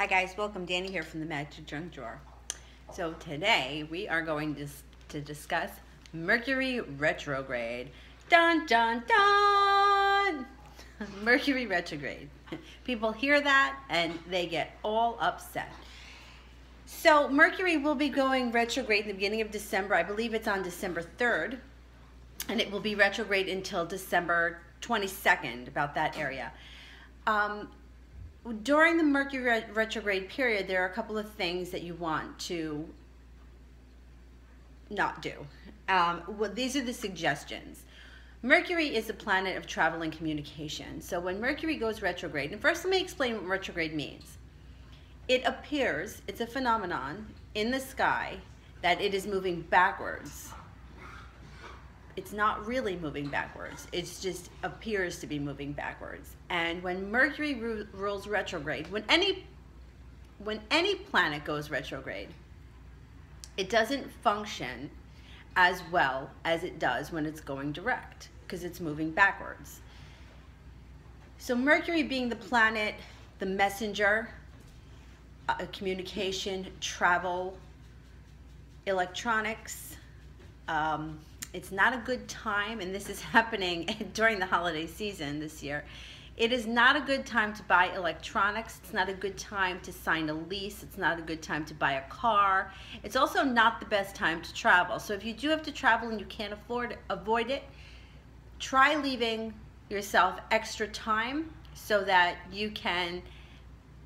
Hi guys, welcome. Danny here from the Magic Junk Drawer. So today we are going to discuss Mercury retrograde. Dun dun dun! Mercury retrograde. People hear that and they get all upset. So Mercury will be going retrograde in the beginning of December. I believe it's on December 3rd. And it will be retrograde until December 22nd, about that area. During the Mercury retrograde period, there are a couple of things that you want to not do. These are the suggestions. Mercury is a planet of travel and communication. So when Mercury goes retrograde, and first let me explain what retrograde means. It appears, it's a phenomenon in the sky that it is moving backwards. It's not really moving backwards. It just appears to be moving backwards. And when Mercury rules retrograde, when any planet goes retrograde, it doesn't function as well as it does when it's going direct, because it's moving backwards. So Mercury being the planet, the messenger, communication, travel, electronics, it's not a good time, and this is happening during the holiday season this year. It is not a good time to buy electronics. It's not a good time to sign a lease. It's not a good time to buy a car. It's also not the best time to travel. So if you do have to travel and you can't avoid it, try leaving yourself extra time so that you can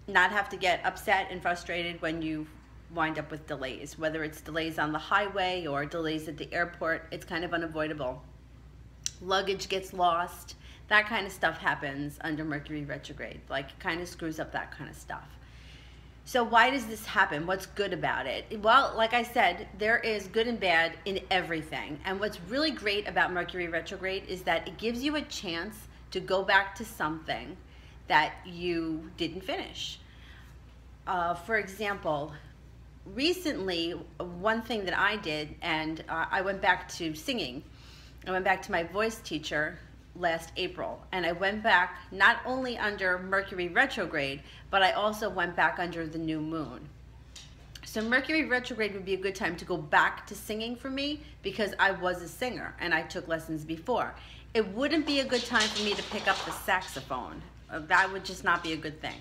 not have to get upset and frustrated when you wind up with delays, whether it's delays on the highway or delays at the airport. It's kind of unavoidable. Luggage gets lost. That kind of stuff happens under Mercury retrograde. Like, kind of screws up that kind of stuff. So why does this happen? What's good about it? Well, like I said, there is good and bad in everything. And what's really great about Mercury retrograde is that it gives you a chance to go back to something that you didn't finish. For example, recently, one thing that I did, and I went back to singing. I went back to my voice teacher last April, and I went back not only under Mercury retrograde, but I also went back under the new moon. So Mercury retrograde would be a good time to go back to singing for me, because I was a singer and I took lessons before. It wouldn't be a good time for me to pick up the saxophone. That would just not be a good thing.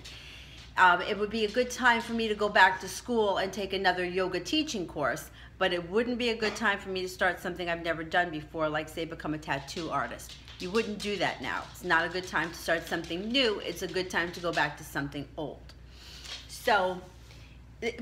It would be a good time for me to go back to school and take another yoga teaching course, but it wouldn't be a good time for me to start something I've never done before, like say become a tattoo artist. You wouldn't do that now. It's not a good time to start something new. It's a good time to go back to something old. So,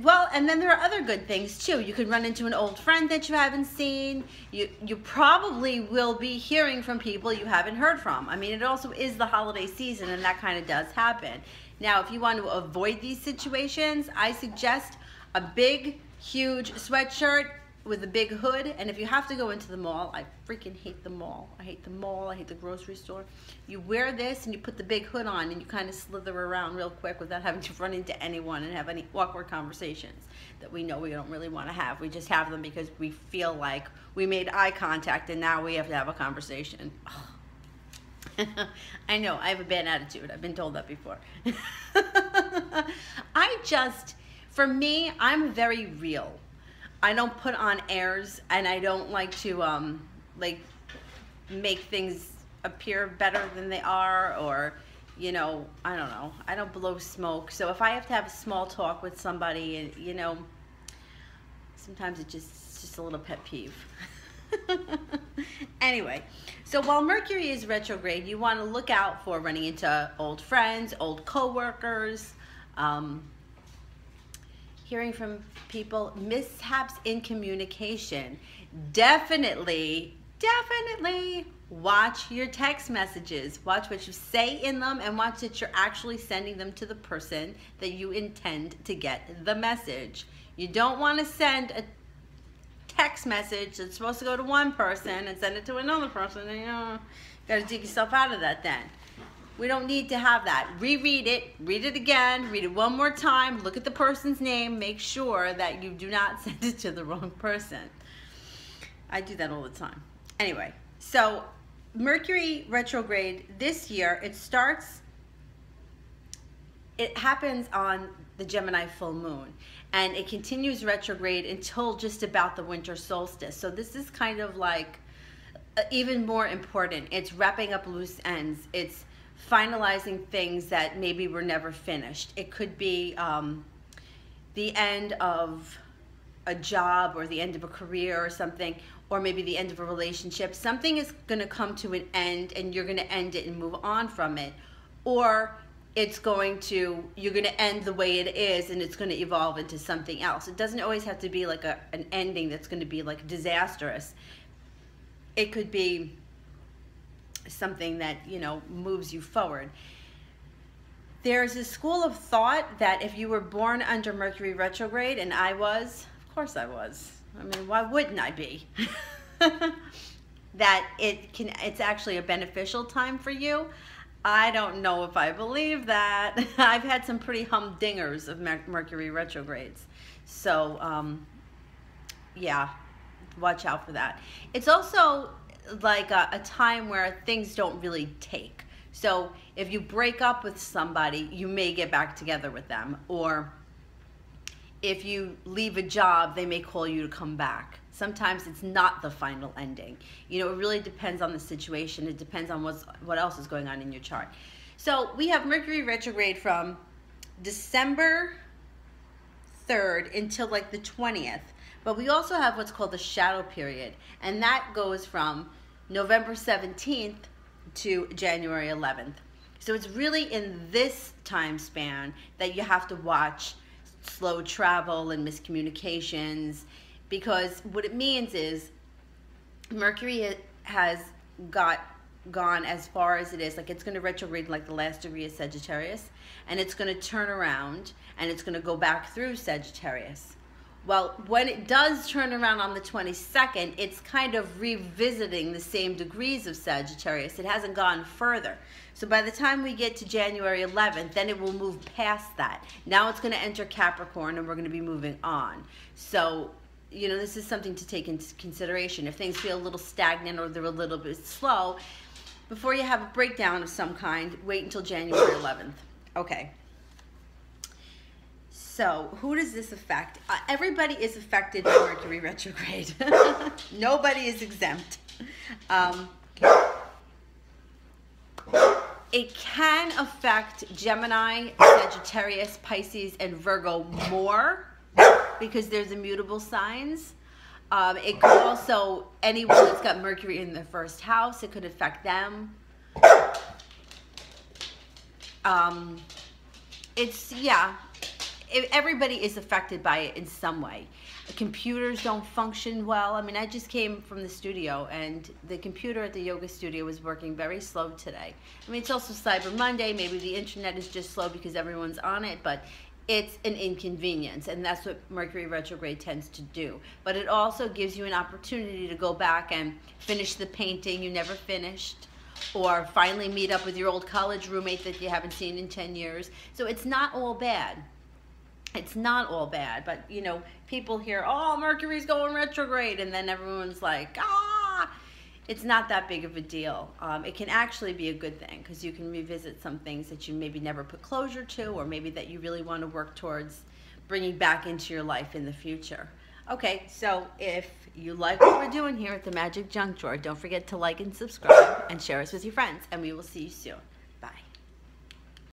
well, and then there are other good things too. You could run into an old friend that you haven't seen. You probably will be hearing from people you haven't heard from. I mean, it also is the holiday season, and that kind of does happen. Now, if you want to avoid these situations, I suggest a big, huge sweatshirt with a big hood. And if you have to go into the mall, I freaking hate the mall. I hate the mall. I hate the grocery store. You wear this and you put the big hood on and you kind of slither around real quick without having to run into anyone and have any awkward conversations that we know we don't really want to have. We just have them because we feel like we made eye contact and now we have to have a conversation. I know, I have a bad attitude. I've been told that before. For me, I'm very real. I don't put on airs, and I don't like to like make things appear better than they are, or you know, I don't know. I don't blow smoke. So if I have to have a small talk with somebody, and you know, sometimes it's just a little pet peeve. Anyway, so while Mercury is retrograde, you want to look out for running into old friends, old co-workers, hearing from people, mishaps in communication. Definitely watch your text messages. Watch what you say in them, and watch that you're actually sending them to the person that you intend to get the message. You don't want to send a text message that's supposed to go to one person and send it to another person, and you know, got to dig yourself out of that then. We don't need to have that. Reread it, read it again, read it one more time, look at the person's name, make sure that you do not send it to the wrong person. I do that all the time. Anyway, so Mercury retrograde this year, it starts it happens on the Gemini full moon, and it continues retrograde until just about the winter solstice. So this is kind of like even more important. It's wrapping up loose ends. It's finalizing things that maybe were never finished. It could be the end of a job or the end of a career or something, or maybe the end of a relationship. Something is going to come to an end and you're going to end it and move on from it. Or you're going to end the way it is and it's going to evolve into something else. It doesn't always have to be like an ending that's going to be like disastrous. It could be something that, you know, moves you forward. There's a school of thought that if you were born under Mercury retrograde, and I was, of course I was. I mean, why wouldn't I be? That it's actually a beneficial time for you. I don't know if I believe that. I've had some pretty humdingers of Mercury retrogrades. So, yeah, watch out for that. It's also like a time where things don't really take. So if you break up with somebody, you may get back together with them. Or if you leave a job, they may call you to come back. Sometimes it's not the final ending. You know, it really depends on the situation. It depends on what else is going on in your chart. So we have Mercury retrograde from December 3rd until like the 20th. But we also have what's called the shadow period. And that goes from November 17th to January 11th. So it's really in this time span that you have to watch slow travel and miscommunications, because what it means is Mercury has gone as far as it is. Like, it's going to retrograde like the last degree of Sagittarius, and it's going to turn around and it's going to go back through Sagittarius. Well, when it does turn around on the 22nd, it's kind of revisiting the same degrees of Sagittarius. It hasn't gone further. So by the time we get to January 11th, then it will move past that. Now it's going to enter Capricorn, and we're going to be moving on. So, you know, this is something to take into consideration. If things feel a little stagnant or they're a little bit slow, before you have a breakdown of some kind, wait until January 11th. Okay. So, who does this affect? Everybody is affected by Mercury retrograde. Nobody is exempt. It can affect Gemini, Sagittarius, Pisces, and Virgo more because there's immutable signs. It could also, anyone that's got Mercury in their first house, it could affect them. Everybody is affected by it in some way. Computers don't function well. I mean, I just came from the studio, and the computer at the yoga studio was working very slow today. I mean, it's also Cyber Monday. Maybe the internet is just slow because everyone's on it, but it's an inconvenience, and that's what Mercury retrograde tends to do. But it also gives you an opportunity to go back and finish the painting you never finished, or finally meet up with your old college roommate that you haven't seen in 10 years. So it's not all bad. It's not all bad, but, you know, people hear, oh, Mercury's going retrograde, and then everyone's like, ah! It's not that big of a deal. It can actually be a good thing, because you can revisit some things that you maybe never put closure to, or maybe that you really want to work towards bringing back into your life in the future. Okay, so if you like what we're doing here at the Magic Junk Drawer, don't forget to like and subscribe and share us with your friends, and we will see you soon.